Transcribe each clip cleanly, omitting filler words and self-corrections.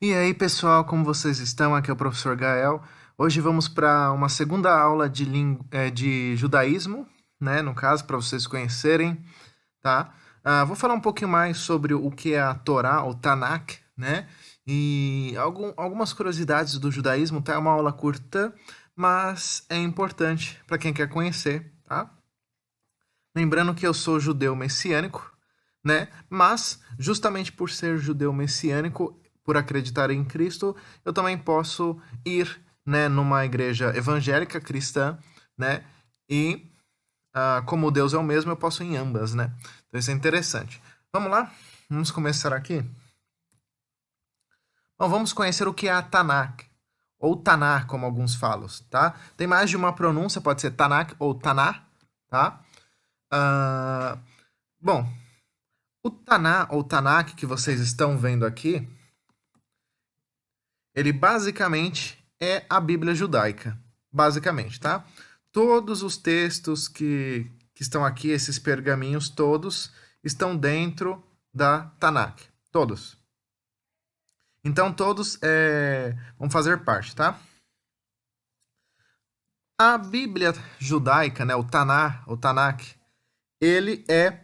E aí, pessoal, como vocês estão? Aqui é o professor Gael. Hoje vamos para uma segunda aula de judaísmo, né? No caso, para vocês conhecerem, tá? Vou falar um pouquinho mais sobre o que é a Torá, ou Tanakh, né? E algumas curiosidades do judaísmo, tá? É uma aula curta, mas é importante para quem quer conhecer, tá? Lembrando que eu sou judeu messiânico, né? Mas, justamente por ser judeu messiânico, por acreditar em Cristo, eu também posso ir, né, numa igreja evangélica cristã, né? E, como Deus é o mesmo, eu posso ir em ambas, né? Então isso é interessante. Vamos lá? Vamos começar aqui? Bom, vamos conhecer o que é a Tanakh, ou Tanar, como alguns falam, tá? Tem mais de uma pronúncia, pode ser Tanakh ou Tanar, tá? Ah, bom, o Taná, ou Tanakh, que vocês estão vendo aqui, ele basicamente é a Bíblia judaica. Basicamente, tá? Todos os textos que estão aqui, esses pergaminhos todos, estão dentro da Tanakh. Todos. Então, todos vão fazer parte, tá? A Bíblia judaica, né, o Taná, o Tanakh, ele é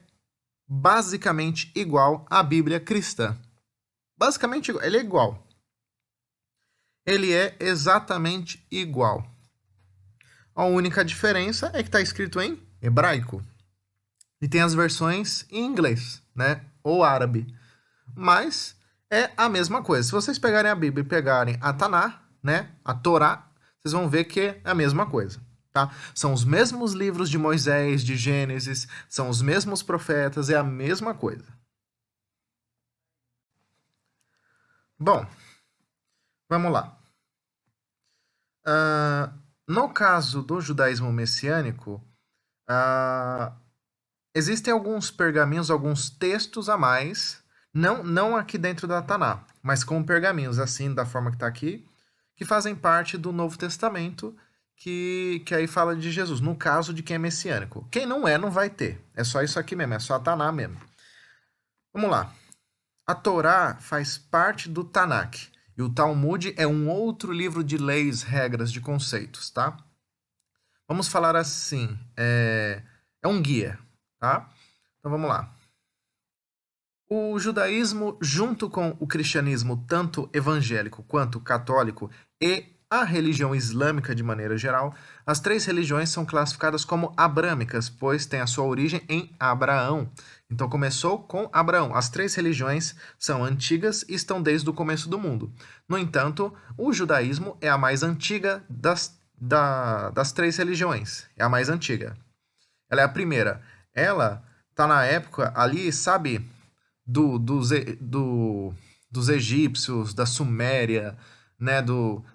basicamente igual à Bíblia cristã. Basicamente, ele é igual. Ele é exatamente igual. A única diferença é que está escrito em hebraico. E tem as versões em inglês, né? Ou árabe. Mas é a mesma coisa. Se vocês pegarem a Bíblia e pegarem a Taná, né? A Torá, vocês vão ver que é a mesma coisa. Tá? São os mesmos livros de Moisés, de Gênesis, são os mesmos profetas, é a mesma coisa. Bom, vamos lá. No caso do judaísmo messiânico, uh, existem alguns pergaminhos, alguns textos a mais, não aqui dentro da Taná, mas com pergaminhos, assim, da forma que está aqui, que fazem parte do Novo Testamento, que aí fala de Jesus, no caso de quem é messiânico. Quem não é, não vai ter. É só isso aqui mesmo, é só a Taná mesmo. Vamos lá. A Torá faz parte do Tanakh, e o Talmud é um outro livro de leis, regras, de conceitos, tá? Vamos falar assim, é um guia, tá? Então vamos lá. O judaísmo, junto com o cristianismo, tanto evangélico quanto católico, e a religião islâmica de maneira geral, as três religiões são classificadas como abrâmicas, pois têm a sua origem em Abraão. Então começou com Abraão. As três religiões são antigas e estão desde o começo do mundo. No entanto, o judaísmo é a mais antiga das três religiões. É a mais antiga. Ela é a primeira. Ela está na época ali, sabe, do, dos, e- do, dos egípcios, da Suméria, né,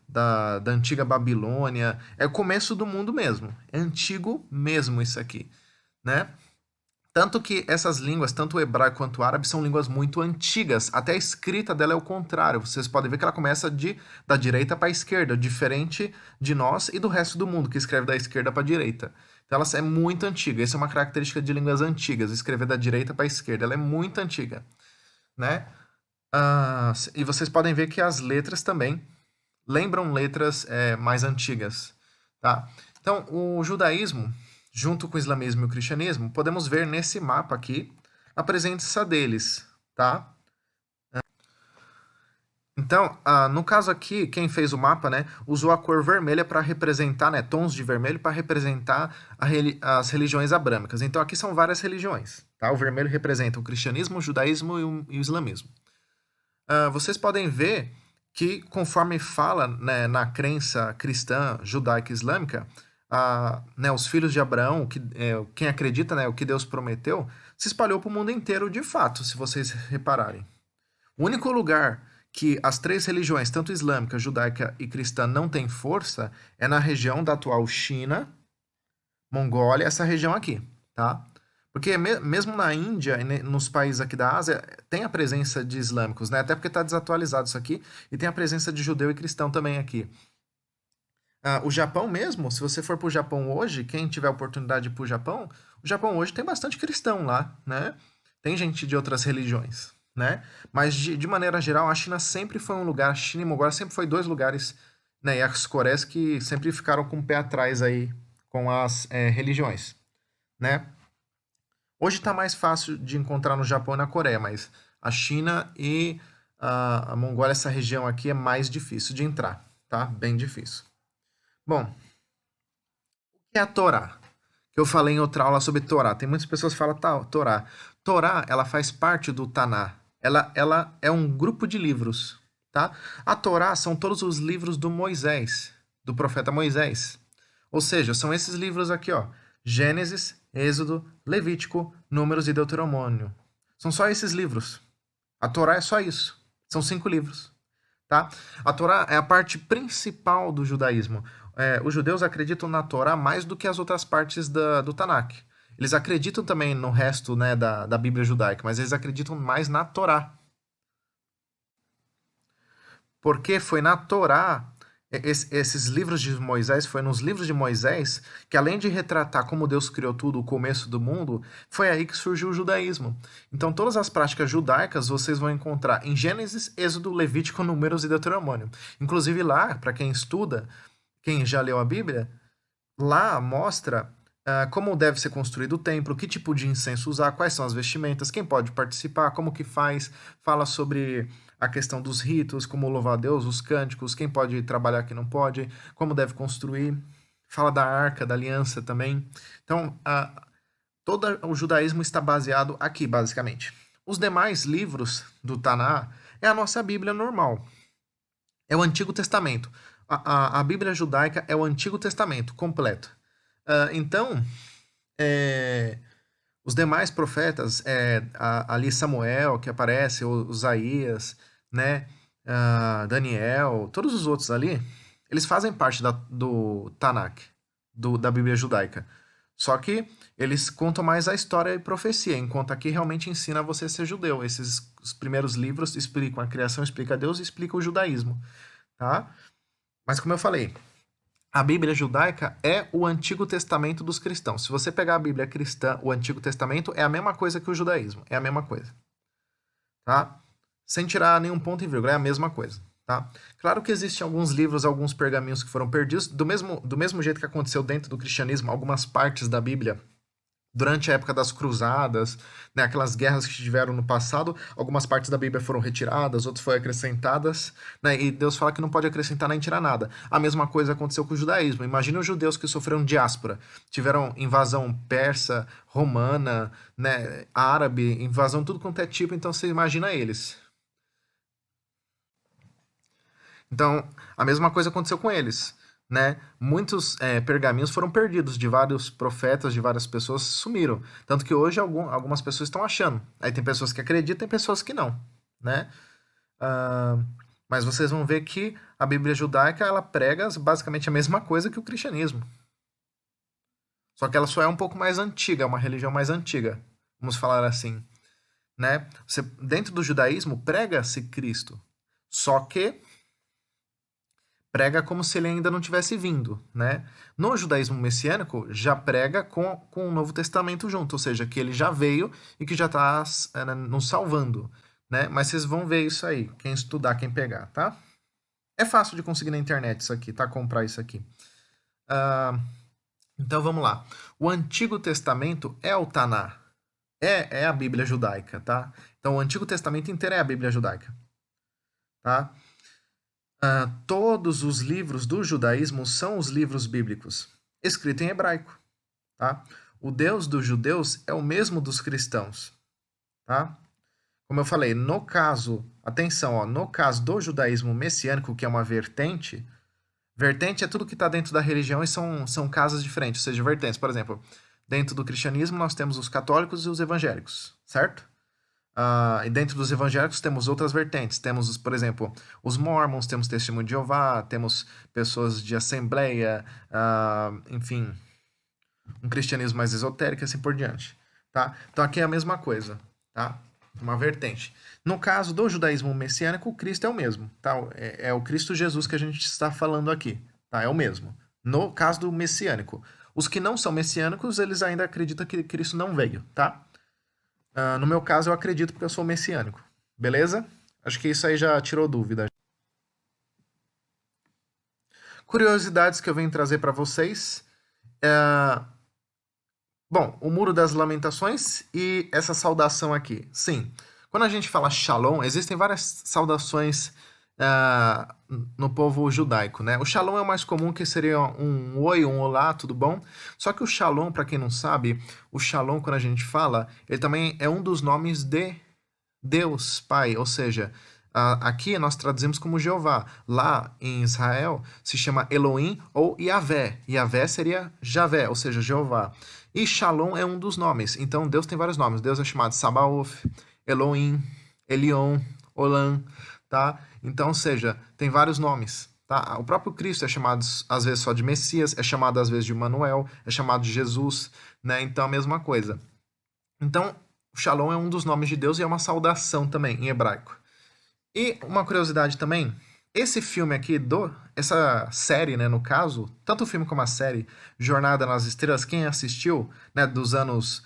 da antiga Babilônia. É o começo do mundo mesmo. É antigo mesmo isso aqui, né? Tanto que essas línguas, tanto o hebraico quanto o árabe, são línguas muito antigas. Até a escrita dela é o contrário. Vocês podem ver que ela começa da direita para a esquerda, diferente de nós e do resto do mundo, que escreve da esquerda para a direita. Então ela é muito antiga. Essa é uma característica de línguas antigas, escrever da direita para a esquerda. Ela é muito antiga, né? E vocês podem ver que as letras também lembram letras mais antigas, tá? Então, o judaísmo, junto com o islamismo e o cristianismo, podemos ver nesse mapa aqui a presença deles, tá? Então, no caso aqui, quem fez o mapa, né, usou a cor vermelha para representar, né, tons de vermelho para representar as religiões abrâmicas. Então, aqui são várias religiões, tá? O vermelho representa o cristianismo, o judaísmo e o islamismo. Vocês podem ver que, conforme fala, né, na crença cristã, judaica e islâmica, né, os filhos de Abraão, quem acredita, né, o que Deus prometeu, se espalhou para o mundo inteiro de fato, se vocês repararem. O único lugar que as três religiões, tanto islâmica, judaica e cristã, não têm força é na região da atual China, Mongólia, essa região aqui, tá? Porque mesmo na Índia e nos países aqui da Ásia, tem a presença de islâmicos, né? Até porque está desatualizado isso aqui, e tem a presença de judeu e cristão também aqui. O Japão mesmo, se você for para o Japão hoje, quem tiver oportunidade de ir para o Japão hoje tem bastante cristão lá, né? Tem gente de outras religiões, né? Mas de maneira geral, a China sempre foi um lugar, a China e Mongólia sempre foi dois lugares, né? E as Coreias que sempre ficaram com o pé atrás aí com as religiões, né? Hoje está mais fácil de encontrar no Japão e na Coreia, mas a China e a Mongólia, essa região aqui, é mais difícil de entrar, tá? Bem difícil. Bom, o que é a Torá? Que eu falei em outra aula sobre Torá. Tem muitas pessoas que falam Torá. Torá, ela faz parte do Taná. Ela é um grupo de livros, tá? A Torá são todos os livros do Moisés, do profeta Moisés. Ou seja, são esses livros aqui, ó. Gênesis, Êxodo, Levítico, Números e Deuteronômio. São só esses livros. A Torá é só isso. São 5 livros, tá? A Torá é a parte principal do judaísmo. Os judeus acreditam na Torá mais do que as outras partes do Tanakh. Eles acreditam também no resto, né, da Bíblia judaica, mas eles acreditam mais na Torá. Porque foi na Torá, esses livros de Moisés, foi nos livros de Moisés, que além de retratar como Deus criou tudo, o começo do mundo, foi aí que surgiu o judaísmo. Então todas as práticas judaicas vocês vão encontrar em Gênesis, Êxodo, Levítico, Números e Deuteronômio. Inclusive lá, para quem estuda, quem já leu a Bíblia, lá mostra como deve ser construído o templo, que tipo de incenso usar, quais são as vestimentas, quem pode participar, como que faz, fala sobre a questão dos ritos, como louvar a Deus, os cânticos, quem pode trabalhar, quem não pode, como deve construir, fala da arca, da aliança também. Então, todo o judaísmo está baseado aqui, basicamente. Os demais livros do Taná é a nossa Bíblia normal. É o Antigo Testamento. A Bíblia judaica é o Antigo Testamento completo. Então, os demais profetas, ali Samuel, que aparece, Osaías, né, Daniel, todos os outros ali, eles fazem parte do Tanakh, da Bíblia judaica. Só que eles contam mais a história e profecia, enquanto aqui realmente ensina você a ser judeu. Os primeiros livros explicam a criação, explicam Deus e explicam o judaísmo, tá? Mas como eu falei, a Bíblia judaica é o Antigo Testamento dos cristãos. Se você pegar a Bíblia cristã, o Antigo Testamento é a mesma coisa que o judaísmo. É a mesma coisa. Tá? Sem tirar nenhum ponto e vírgula, é a mesma coisa. Tá? Claro que existem alguns livros, alguns pergaminhos que foram perdidos, do mesmo jeito que aconteceu dentro do cristianismo, algumas partes da Bíblia durante a época das cruzadas, né, aquelas guerras que tiveram no passado, algumas partes da Bíblia foram retiradas, outras foram acrescentadas, né, e Deus fala que não pode acrescentar nem tirar nada. A mesma coisa aconteceu com o judaísmo. Imagina os judeus que sofreram diáspora, tiveram invasão persa, romana, né, árabe, invasão tudo quanto é tipo, então você imagina eles. Então, a mesma coisa aconteceu com eles. Né? Muitos pergaminhos foram perdidos de vários profetas, de várias pessoas sumiram. Tanto que hoje algumas pessoas estão achando. Aí tem pessoas que acreditam, tem pessoas que não. Né? Ah, mas vocês vão ver que a Bíblia judaica ela prega basicamente a mesma coisa que o cristianismo. Só que ela só é um pouco mais antiga, é uma religião mais antiga. Vamos falar assim. Né? Dentro do judaísmo prega-se Cristo. Só que prega como se ele ainda não tivesse vindo, né? No judaísmo messiânico, já prega com o Novo Testamento junto, ou seja, que ele já veio e que já está nos salvando, né? Mas vocês vão ver isso aí, quem estudar, quem pegar, tá? É fácil de conseguir na internet isso aqui, tá? Comprar isso aqui. Então vamos lá. O Antigo Testamento é o Taná, é a Bíblia judaica, tá? Então o Antigo Testamento inteiro é a Bíblia judaica, tá? Todos os livros do judaísmo são os livros bíblicos, escritos em hebraico. Tá? O Deus dos judeus é o mesmo dos cristãos. Tá? Como eu falei, no caso, atenção, ó, no caso do judaísmo messiânico, que é uma vertente é tudo que está dentro da religião e são casas diferentes, ou seja, vertentes. Por exemplo, dentro do cristianismo nós temos os católicos e os evangélicos, certo? E dentro dos evangélicos temos outras vertentes. Temos, por exemplo, os mormons, temos testemunho de Jeová, temos pessoas de assembleia, enfim, um cristianismo mais esotérico e assim por diante. Tá? Então aqui é a mesma coisa, tá? Uma vertente. No caso do judaísmo messiânico, o Cristo é o mesmo. Tá? É o Cristo Jesus que a gente está falando aqui. Tá? É o mesmo. No caso do messiânico. Os que não são messiânicos, eles ainda acreditam que Cristo não veio, tá? No meu caso, eu acredito porque eu sou messiânico. Beleza? Acho que isso aí já tirou dúvida. Curiosidades que eu venho trazer para vocês. É, Bom, o Muro das Lamentações e essa saudação aqui. Sim, quando a gente fala Shalom, existem várias saudações ah, no povo judaico, né? O Shalom é o mais comum, que seria um oi, um olá, tudo bom? Só que o Shalom, para quem não sabe, o Shalom, quando a gente fala, ele também é um dos nomes de Deus, Pai, ou seja, aqui nós traduzimos como Jeová. Lá em Israel se chama Elohim ou Yahvé. Yahvé seria Javé, ou seja, Jeová. E Shalom é um dos nomes. Então Deus tem vários nomes. Deus é chamado Sabaoth, Elohim, Elion, Olam, tá? Então, ou seja, tem vários nomes. Tá? O próprio Cristo é chamado às vezes só de Messias, é chamado às vezes de Manuel, é chamado de Jesus, né? Então a mesma coisa. Então, Shalom é um dos nomes de Deus e é uma saudação também em hebraico. E uma curiosidade também, esse filme aqui essa série, né, no caso, tanto o filme como a série Jornada nas Estrelas, quem assistiu, né, dos anos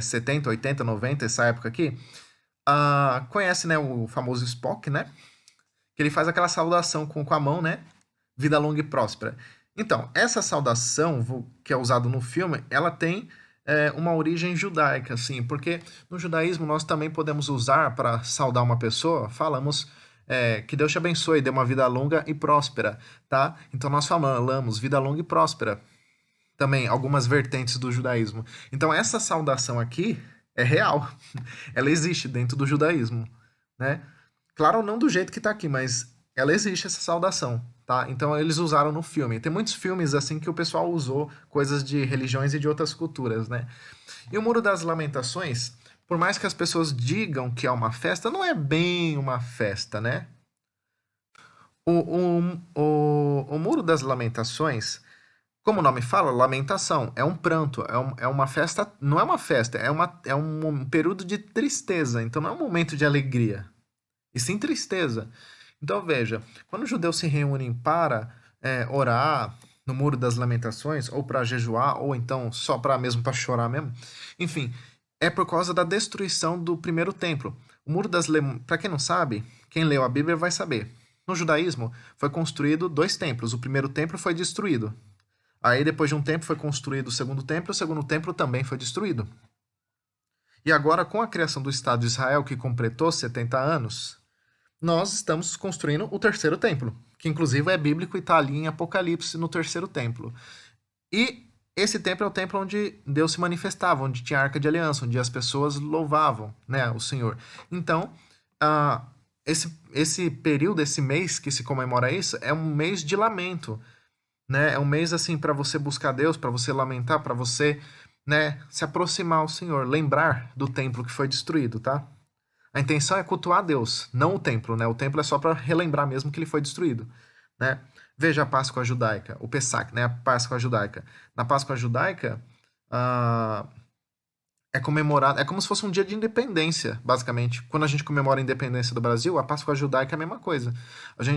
70, 80, 90, essa época aqui, conhece, né, o famoso Spock, né? Que ele faz aquela saudação com a mão, né? Vida longa e próspera. Então, essa saudação que é usada no filme, ela tem uma origem judaica, assim, porque no judaísmo nós também podemos usar para saudar uma pessoa, falamos que Deus te abençoe, dê uma vida longa e próspera, tá? Então nós falamos vida longa e próspera, também algumas vertentes do judaísmo. Então essa saudação aqui é real, ela existe dentro do judaísmo, né? Claro, não do jeito que tá aqui, mas ela existe essa saudação, tá? Então eles usaram no filme. Tem muitos filmes assim que o pessoal usou coisas de religiões e de outras culturas, né? E o Muro das Lamentações, por mais que as pessoas digam que é uma festa, não é bem uma festa, né? O Muro das Lamentações, como o nome fala, lamentação, é um pranto, é uma festa, não é uma festa, é um período de tristeza, então não é um momento de alegria, e sim tristeza. Então veja, quando os judeus se reúnem para orar no Muro das Lamentações, ou para jejuar, ou então só para mesmo para chorar mesmo, enfim, é por causa da destruição do primeiro templo. O Muro das Para quem não sabe, quem leu a Bíblia vai saber. No judaísmo foi construído dois templos. O primeiro templo foi destruído. Aí depois de um tempo foi construído o segundo templo também foi destruído. E agora com a criação do Estado de Israel, que completou 70 anos, nós estamos construindo o terceiro templo, que inclusive é bíblico e está ali em Apocalipse no terceiro templo. E esse templo é o templo onde Deus se manifestava, onde tinha a Arca de Aliança, onde as pessoas louvavam, né, o Senhor. Então, esse período, esse mês que se comemora isso, é um mês de lamento, né? É um mês assim para você buscar Deus, para você lamentar, para você, né, se aproximar ao Senhor, lembrar do templo que foi destruído, tá? A intenção é cultuar a Deus, não o templo, né? O templo é só para relembrar mesmo que ele foi destruído, né? Veja a Páscoa judaica, o Pessach, né? A Páscoa judaica. Na Páscoa judaica, ah, é comemorado, é como se fosse um dia de independência, basicamente. Quando a gente comemora a independência do Brasil, a Páscoa judaica é a mesma coisa.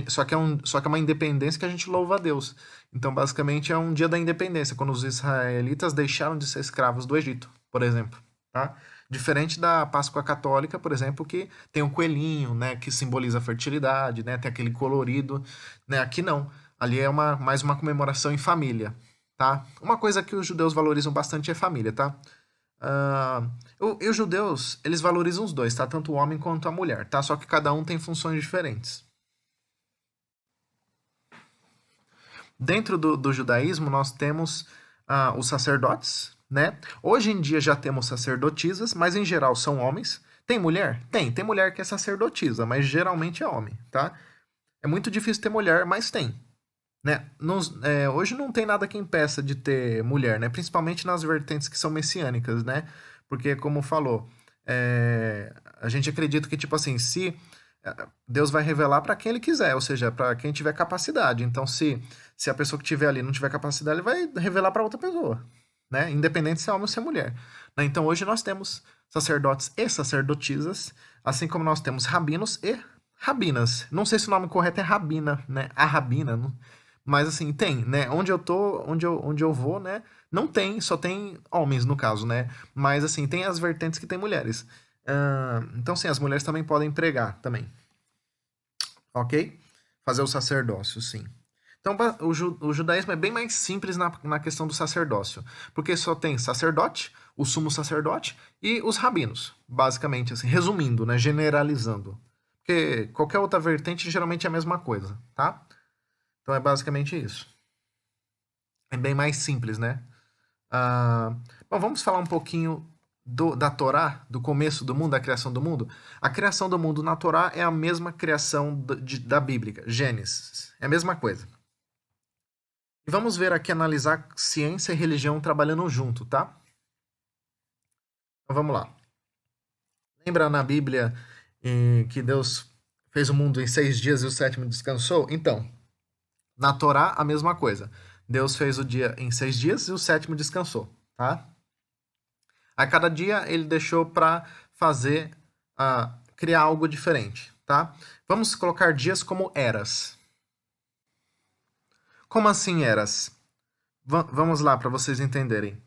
Só que é uma independência que a gente louva a Deus. Então, basicamente, é um dia da independência, quando os israelitas deixaram de ser escravos do Egito, por exemplo, tá? Diferente da Páscoa católica, por exemplo, que tem um coelhinho, né, que simboliza a fertilidade, né, tem aquele colorido, né? Aqui não. Ali é mais uma comemoração em família, tá? Uma coisa que os judeus valorizam bastante é família, tá? Ah, e os judeus, eles valorizam os dois, tá? Tanto o homem quanto a mulher, tá? Só que cada um tem funções diferentes. Dentro do judaísmo, nós temos os sacerdotes, né? Hoje em dia já temos sacerdotisas, mas em geral são homens. Tem mulher? Tem mulher que é sacerdotisa, mas geralmente é homem, tá? É muito difícil ter mulher, mas tem, né? Hoje não tem nada que impeça de ter mulher, né? Principalmente nas vertentes que são messiânicas, né? Porque, como falou, a gente acredita que, tipo assim, se Deus vai revelar para quem ele quiser, ou seja, para quem tiver capacidade. Então, se a pessoa que tiver ali não tiver capacidade, ele vai revelar para outra pessoa, né? Independente se é homem ou se é mulher. Né? Então, hoje nós temos sacerdotes e sacerdotisas, assim como nós temos rabinos e rabinas. Não sei se o nome correto é rabina, né? A rabina, mas assim, tem, né? Onde eu vou, né? Não tem, só tem homens no caso, né? Mas assim, tem as vertentes que tem mulheres. Então, sim, as mulheres também podem pregar também, ok? Fazer o sacerdócio, sim. Então, o judaísmo é bem mais simples na questão do sacerdócio, porque só tem sacerdote, o sumo sacerdote e os rabinos, basicamente, assim, resumindo, né, generalizando. Porque qualquer outra vertente geralmente é a mesma coisa, tá? Então é basicamente isso. É bem mais simples, né? Ah, bom, vamos falar um pouquinho da Torá, do começo do mundo, da criação do mundo. A criação do mundo na Torá é a mesma criação da Bíblia, Gênesis. É a mesma coisa. E vamos ver aqui, analisar ciência e religião trabalhando junto, tá? Então vamos lá. Lembra na Bíblia que Deus fez o mundo em 6 dias e o sétimo descansou? Então, na Torá, a mesma coisa. Deus fez o dia em 6 dias e o sétimo descansou, tá? A cada dia ele deixou para fazer, criar algo diferente, tá? Vamos colocar dias como eras. Como assim eras? Vamos lá para vocês entenderem.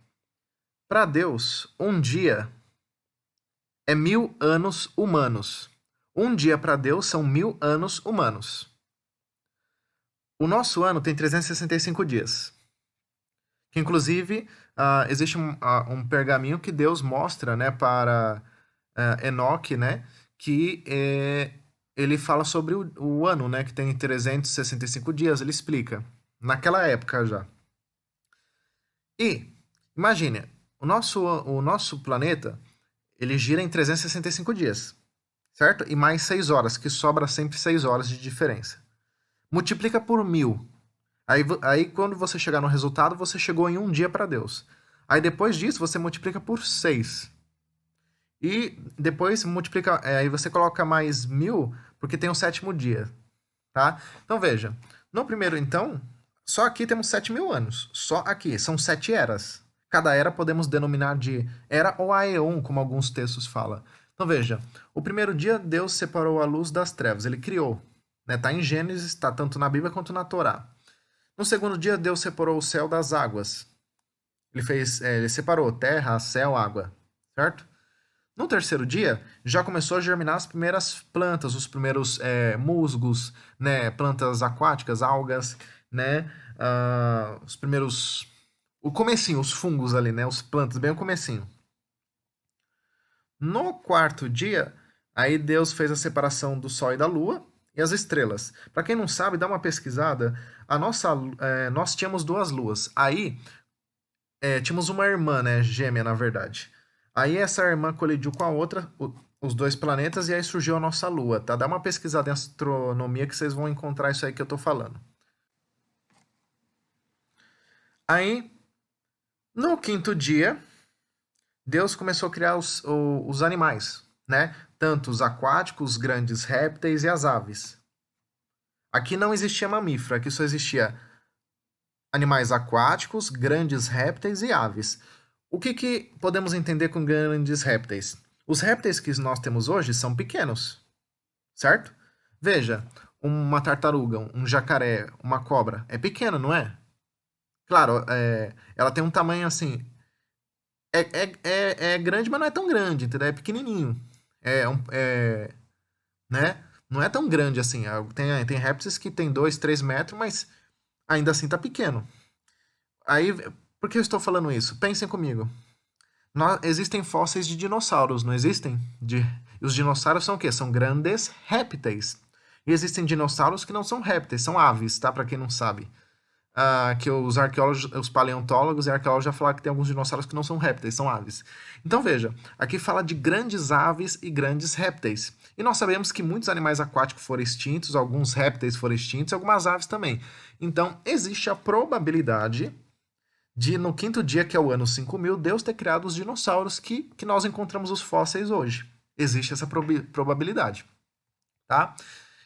Para Deus, um dia é 1000 anos humanos. Um dia para Deus são 1000 anos humanos. O nosso ano tem 365 dias. Que inclusive existe um pergaminho que Deus mostra, né, para Enoque, né, que ele fala sobre o ano, né, que tem 365 dias, ele explica, naquela época já. E, imagine, o nosso planeta, ele gira em 365 dias, certo? E mais 6 horas, que sobra sempre 6 horas de diferença. Multiplica por 1000. Aí quando você chegar no resultado, você chegou em um dia para Deus. Aí depois disso, você multiplica por 6. E depois multiplica, aí você coloca mais 1000, porque tem o sétimo dia, tá? Então veja, no primeiro então, só aqui temos 7.000 anos. Só aqui, são 7 eras. Cada era podemos denominar de era ou aeon, como alguns textos falam. Então veja, o primeiro dia Deus separou a luz das trevas, ele criou. Né? Tá em Gênesis, está tanto na Bíblia quanto na Torá. No segundo dia Deus separou o céu das águas. Ele separou terra, céu, água, certo? No terceiro dia, já começou a germinar as primeiras plantas, os primeiros musgos, né, plantas aquáticas, algas, né, os primeiros, o comecinho, os fungos ali, né, os plantas, bem o comecinho. No quarto dia, aí Deus fez a separação do Sol e da Lua e as estrelas. Para quem não sabe, dá uma pesquisada. Nós tínhamos duas luas. Aí tínhamos uma irmã, né, gêmea, na verdade. Aí essa irmã colidiu com a outra, os dois planetas, e aí surgiu a nossa Lua, tá? Dá uma pesquisada em astronomia que vocês vão encontrar isso aí que eu tô falando. Aí, no quinto dia, Deus começou a criar os animais, né? Tanto os aquáticos, os grandes répteis e as aves. Aqui não existia mamífero, aqui só existia animais aquáticos, grandes répteis e aves. O que podemos entender com grandes répteis? Os répteis que nós temos hoje são pequenos, certo? Veja, uma tartaruga, um jacaré, uma cobra, é pequeno, não é? Claro, ela tem um tamanho assim, é grande, mas não é tão grande, entendeu? É pequenininho. Né? Não é tão grande assim. Tem répteis que tem 2, 3 metros, mas ainda assim tá pequeno. Aí, por que eu estou falando isso? Pensem comigo. Existem fósseis de dinossauros, não existem? E os dinossauros são o quê? São grandes répteis. E existem dinossauros que não são répteis, são aves, tá? Para quem não sabe. Que os arqueólogos, os paleontólogos e arqueólogos já falaram que tem alguns dinossauros que não são répteis, são aves. Então veja, aqui fala de grandes aves e grandes répteis. E nós sabemos que muitos animais aquáticos foram extintos, alguns répteis foram extintos e algumas aves também. Então existe a probabilidade de, no quinto dia, que é o ano 5000, Deus ter criado os dinossauros que nós encontramos os fósseis hoje. Existe essa probabilidade, tá?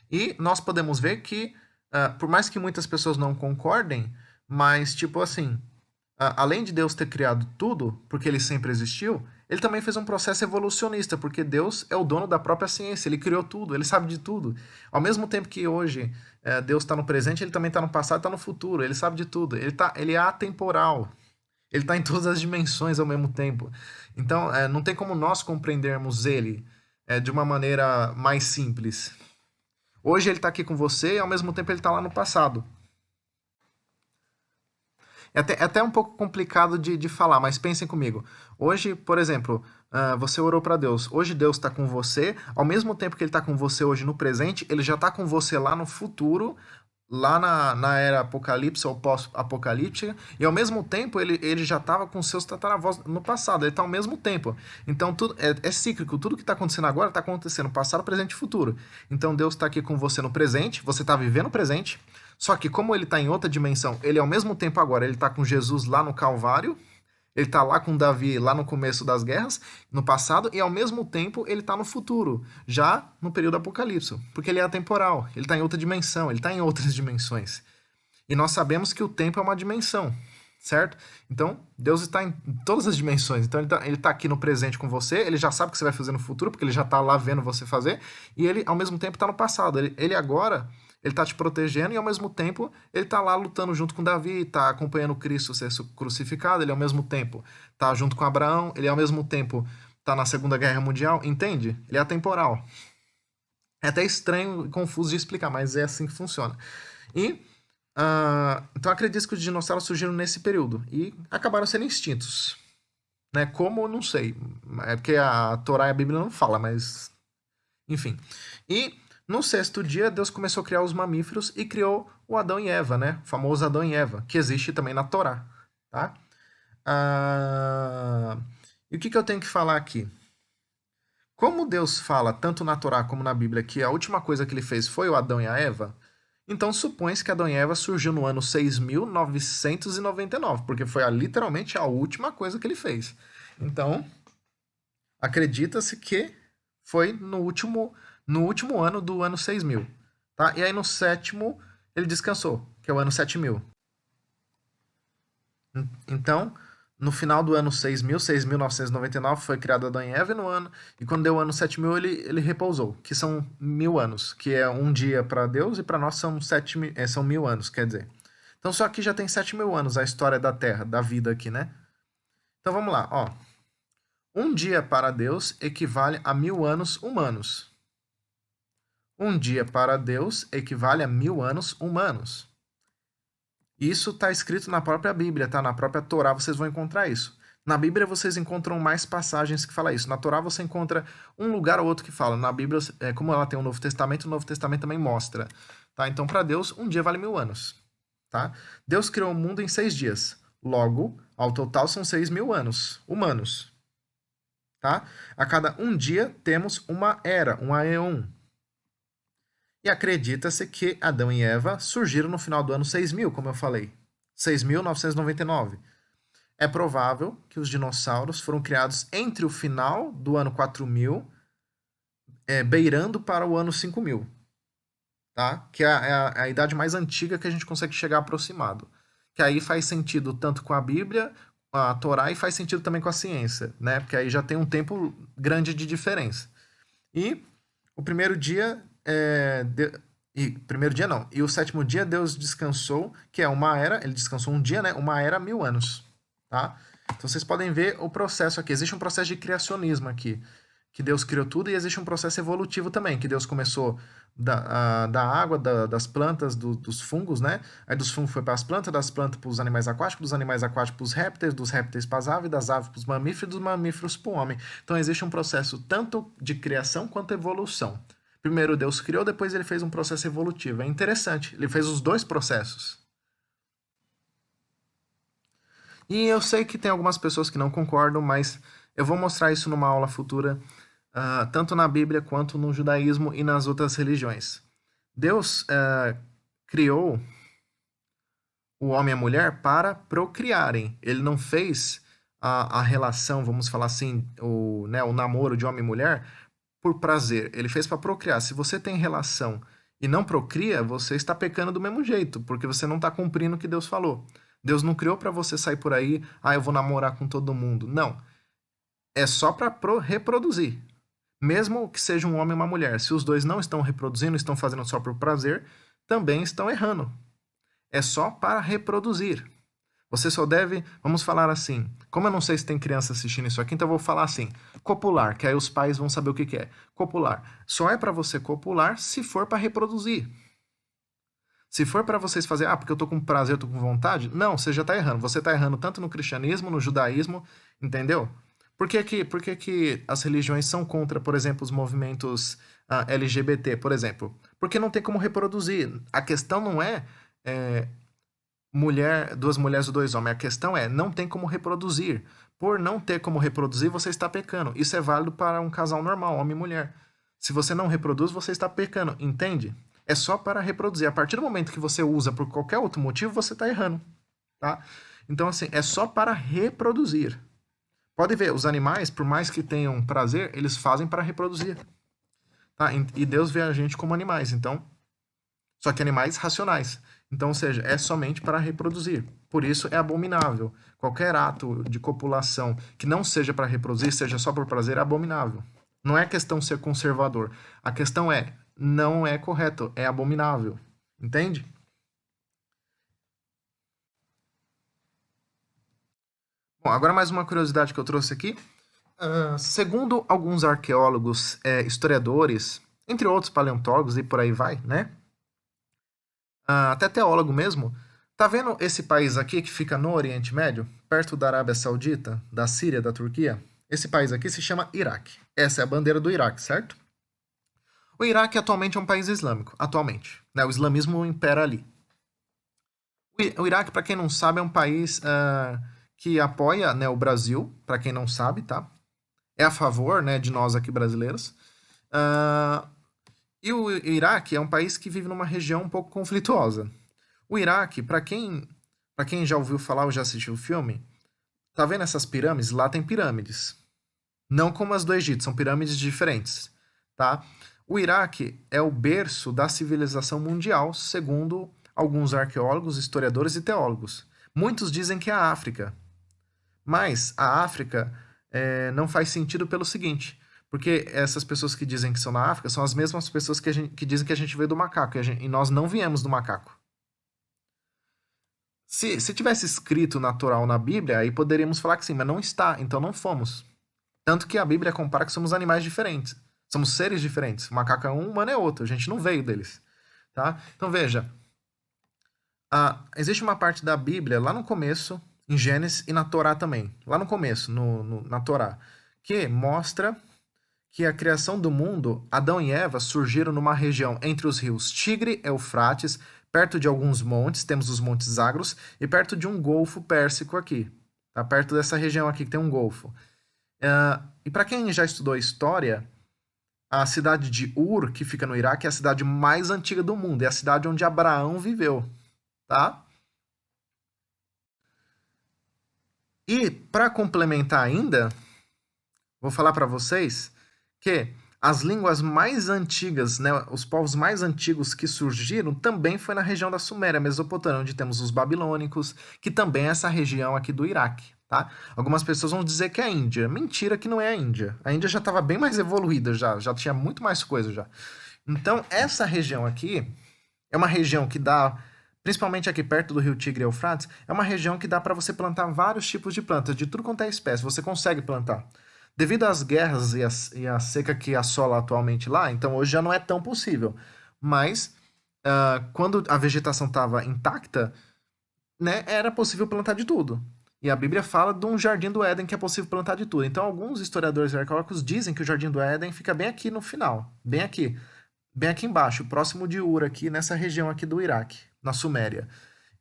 E nós podemos ver que, por mais que muitas pessoas não concordem, mas, tipo assim, além de Deus ter criado tudo, porque ele sempre existiu, ele também fez um processo evolucionista, porque Deus é o dono da própria ciência, ele criou tudo, ele sabe de tudo. Ao mesmo tempo que hoje Deus está no presente, ele também está no passado e está no futuro, ele sabe de tudo, ele é atemporal. Ele está em todas as dimensões ao mesmo tempo. Então, não tem como nós compreendermos ele de uma maneira mais simples. Hoje ele está aqui com você e ao mesmo tempo ele está lá no passado. É até um pouco complicado de falar, mas pensem comigo. Hoje, por exemplo, você orou para Deus. Hoje Deus está com você. Ao mesmo tempo que ele está com você hoje no presente, ele já está com você lá no futuro, lá na era apocalipse ou pós-apocalíptica, e ao mesmo tempo ele já estava com seus tataravós no passado, ele está ao mesmo tempo. Então tudo é cíclico, tudo que está acontecendo agora está acontecendo passado, presente e futuro. Então Deus está aqui com você no presente, você está vivendo o presente, só que como ele está em outra dimensão, ele ao mesmo tempo agora, ele está com Jesus lá no Calvário, ele está lá com Davi lá no começo das guerras, no passado, e ao mesmo tempo ele está no futuro, já no período do Apocalipse, porque ele é atemporal, ele está em outra dimensão, ele está em outras dimensões. E nós sabemos que o tempo é uma dimensão, certo? Então, Deus está em todas as dimensões. Então, ele tá aqui no presente com você, ele já sabe o que você vai fazer no futuro, porque ele já está lá vendo você fazer, e ele, ao mesmo tempo, está no passado. Ele agora ele tá te protegendo e ao mesmo tempo ele tá lá lutando junto com Davi, tá acompanhando Cristo ser crucificado, ele ao mesmo tempo tá junto com Abraão, ele ao mesmo tempo tá na Segunda Guerra Mundial, entende? Ele é atemporal. É até estranho e confuso de explicar, mas é assim que funciona. E então acredito que os dinossauros surgiram nesse período e acabaram sendo extintos. Né? Como, não sei. É porque a Torá e a Bíblia não fala, mas enfim. E no sexto dia, Deus começou a criar os mamíferos e criou o Adão e Eva, né? O famoso Adão e Eva, que existe também na Torá, tá? E o que eu tenho que falar aqui? Como Deus fala tanto na Torá como na Bíblia que a última coisa que ele fez foi o Adão e a Eva, então supõe-se que Adão e Eva surgiu no ano 6.999, porque foi literalmente a última coisa que ele fez. Então, acredita-se que foi no último ano do ano 6.000. Tá? E aí no sétimo ele descansou, que é o ano 7.000. Então, no final do ano 6.000, 6.999, foi criado Adão e Eva e quando deu o ano 7.000 ele repousou, que são 1.000 anos, que é um dia para Deus e para nós são 1.000 anos, quer dizer. Então só aqui já tem 7.000 anos a história da Terra, da vida aqui, né? Então vamos lá, ó. Um dia para Deus equivale a 1.000 anos humanos. Um dia para Deus equivale a 1.000 anos humanos. Isso está escrito na própria Bíblia, tá? Na própria Torá vocês vão encontrar isso. Na Bíblia vocês encontram mais passagens que falam isso. Na Torá você encontra um lugar ou outro que fala. Na Bíblia, como ela tem o Novo Testamento também mostra. Tá? Então, para Deus, um dia vale 1.000 anos. Tá? Deus criou o mundo em 6 dias. Logo, ao total são 6.000 anos humanos. Tá? A cada um dia temos uma era, um aeon. E acredita-se que Adão e Eva surgiram no final do ano 6.000, como eu falei. 6.999. É provável que os dinossauros foram criados entre o final do ano 4.000, beirando para o ano 5.000. Tá? Que é a idade mais antiga que a gente consegue chegar aproximado. Que aí faz sentido tanto com a Bíblia, a Torá, e faz sentido também com a ciência, né? Porque aí já tem um tempo grande de diferença. E o primeiro dia primeiro dia não. E o sétimo dia Deus descansou, que é uma era, ele descansou um dia, né? Uma era, 1.000 anos, tá? Então vocês podem ver o processo aqui. Existe um processo de criacionismo aqui, que Deus criou tudo, e existe um processo evolutivo também, que Deus começou da água, das plantas, dos fungos, né? Aí dos fungos foi para as plantas, das plantas para os animais aquáticos, dos animais aquáticos para os répteis, dos répteis para as aves, das aves para os mamíferos, dos mamíferos para o homem. Então existe um processo tanto de criação quanto evolução. Primeiro Deus criou, depois ele fez um processo evolutivo. É interessante, ele fez os dois processos. E eu sei que tem algumas pessoas que não concordam, mas eu vou mostrar isso numa aula futura, tanto na Bíblia quanto no judaísmo e nas outras religiões. Deus criou o homem e a mulher para procriarem. Ele não fez a relação, vamos falar assim, o namoro de homem e mulher por prazer. Ele fez para procriar. Se você tem relação e não procria, você está pecando do mesmo jeito, porque você não está cumprindo o que Deus falou. Deus não criou para você sair por aí, eu vou namorar com todo mundo. Não. É só para reproduzir. Mesmo que seja um homem e uma mulher, se os dois não estão reproduzindo, estão fazendo só por prazer, também estão errando. É só para reproduzir. Você só deve, vamos falar assim, como eu não sei se tem criança assistindo isso aqui, então eu vou falar assim, copular, que aí os pais vão saber o que que é. Copular. Só é para você copular se for para reproduzir. Se for para vocês fazer, porque eu tô com prazer, eu tô com vontade, não, você já tá errando. Você tá errando tanto no cristianismo, no judaísmo, entendeu? Por que que as religiões são contra, por exemplo, os movimentos LGBT, por exemplo? Porque não tem como reproduzir. A questão não é mulher, duas mulheres ou dois homens. A questão é, não tem como reproduzir. Por não ter como reproduzir, você está pecando. Isso é válido para um casal normal, homem e mulher. Se você não reproduz, você está pecando, entende? É só para reproduzir. A partir do momento que você usa por qualquer outro motivo, você está errando, tá? Então, assim, é só para reproduzir. Pode ver, os animais, por mais que tenham prazer, eles fazem para reproduzir, tá? E Deus vê a gente como animais, então, só que animais racionais. Então, ou seja, é somente para reproduzir. Por isso é abominável. Qualquer ato de copulação que não seja para reproduzir, seja só por prazer, é abominável. Não é questão ser conservador. A questão é, não é correto, é abominável. Entende? Bom, agora mais uma curiosidade que eu trouxe aqui. Segundo alguns arqueólogos, historiadores, entre outros paleontólogos e por aí vai, né? Até teólogo mesmo, tá vendo esse país aqui que fica no Oriente Médio, perto da Arábia Saudita, da Síria, da Turquia? Esse país aqui se chama Iraque. Essa é a bandeira do Iraque, certo? O Iraque atualmente é um país islâmico, atualmente, né? O islamismo impera ali. O Iraque, para quem não sabe, é um país que apoia, né, o Brasil, para quem não sabe, tá? É a favor, né, de nós aqui brasileiros. Ah, e o Iraque é um país que vive numa região um pouco conflituosa. O Iraque, para quem já ouviu falar ou já assistiu o filme, tá vendo essas pirâmides? Lá tem pirâmides. Não como as do Egito, são pirâmides diferentes, tá? O Iraque é o berço da civilização mundial, segundo alguns arqueólogos, historiadores e teólogos. Muitos dizem que é a África, mas a África não faz sentido pelo seguinte, porque essas pessoas que dizem que são na África são as mesmas pessoas que dizem que a gente veio do macaco, e nós não viemos do macaco. Se tivesse escrito natural na Bíblia, aí poderíamos falar que sim, mas não está, então não fomos. Tanto que a Bíblia compara que somos animais diferentes. Somos seres diferentes. O macaco é um, o humano é outro. A gente não veio deles. Tá? Então veja, existe uma parte da Bíblia lá no começo, em Gênesis e na Torá também. Lá no começo, na Torá, que mostra que a criação do mundo, Adão e Eva surgiram numa região entre os rios Tigre e Eufrates, perto de alguns montes, temos os Montes Zagros, e perto de um golfo pérsico aqui. Tá? Perto dessa região aqui que tem um golfo. E para quem já estudou história, a cidade de Ur, que fica no Iraque, é a cidade mais antiga do mundo, é a cidade onde Abraão viveu, tá? E para complementar ainda, vou falar para vocês que as línguas mais antigas, né, os povos mais antigos que surgiram também foi na região da Suméria, Mesopotâmia, onde temos os babilônicos, que também é essa região aqui do Iraque, tá? Algumas pessoas vão dizer que é a Índia. Mentira que não é a Índia. A Índia já estava bem mais evoluída, já tinha muito mais coisa já. Então, essa região aqui é uma região que dá, principalmente aqui perto do rio Tigre e Eufrates, é uma região que dá para você plantar vários tipos de plantas, de tudo quanto é espécie, você consegue plantar. Devido às guerras e à seca que assola atualmente lá, então hoje já não é tão possível. Mas quando a vegetação estava intacta, né, era possível plantar de tudo. E a Bíblia fala de um jardim do Éden que é possível plantar de tudo. Então alguns historiadores arqueológicos dizem que o jardim do Éden fica bem aqui no final, bem aqui embaixo, próximo de Ur, aqui nessa região aqui do Iraque, na Suméria.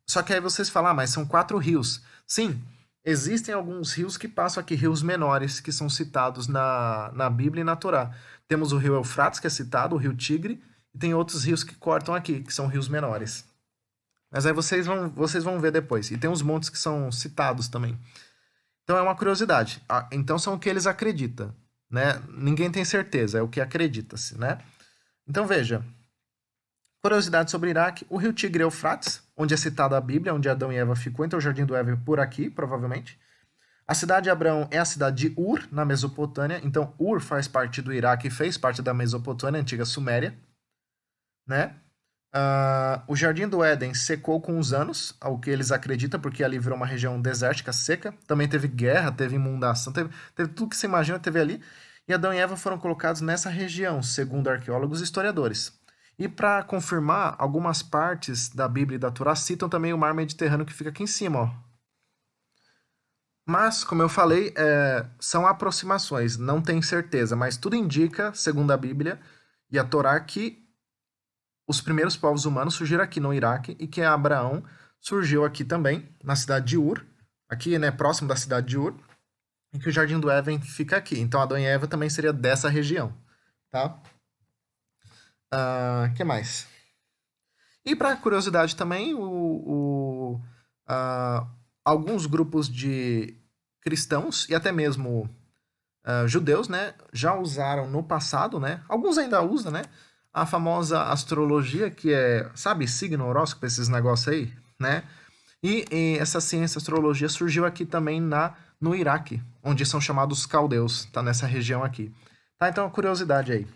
Só que aí vocês falam, mas são 4 rios. Sim, existem alguns rios que passam aqui, rios menores, que são citados na Bíblia e na Torá. Temos o rio Eufrates, que é citado, o rio Tigre, e tem outros rios que cortam aqui, que são rios menores. Mas aí vocês vão ver depois. E tem uns montes que são citados também. Então é uma curiosidade. Então são o que eles acreditam, né? Ninguém tem certeza, é o que acredita-se, né? Então veja, curiosidade sobre o Iraque, o rio Tigre e Eufrates, onde é citada a Bíblia, onde Adão e Eva ficou, então o Jardim do Éden por aqui, provavelmente. A cidade de Abraão é a cidade de Ur, na Mesopotâmia, então Ur faz parte do Iraque e fez parte da Mesopotâmia, antiga Suméria, né? O Jardim do Éden secou com os anos, ao que eles acreditam, porque ali virou uma região desértica seca. Também teve guerra, teve inundação, teve tudo que você imagina, teve ali. E Adão e Eva foram colocados nessa região, segundo arqueólogos e historiadores. E para confirmar, algumas partes da Bíblia e da Torá citam também o mar Mediterrâneo que fica aqui em cima, ó. Mas, como eu falei, são aproximações, não tem certeza, mas tudo indica, segundo a Bíblia e a Torá, que os primeiros povos humanos surgiram aqui no Iraque e que Abraão surgiu aqui também, na cidade de Ur, aqui, né, próximo da cidade de Ur, e que o Jardim do Éden fica aqui. Então, Adão e Eva também seria dessa região, tá? Que mais? E para curiosidade também, ah, alguns grupos de cristãos e até mesmo judeus, né, já usaram no passado, né, alguns ainda usam, né, a famosa astrologia, que é, sabe, signo, horóscopo, esses negócios aí, né, e essa ciência, astrologia, surgiu aqui também no Iraque, onde são chamados caldeus, tá nessa região aqui. Tá, então, curiosidade aí.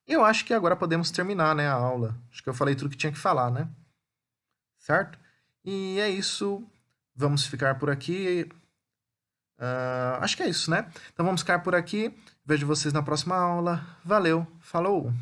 Eu acho que agora podemos terminar, né, a aula. Acho que eu falei tudo que tinha que falar, né? Certo? E é isso. Vamos ficar por aqui. Acho que é isso, né? Então vamos ficar por aqui. Vejo vocês na próxima aula. Valeu, falou!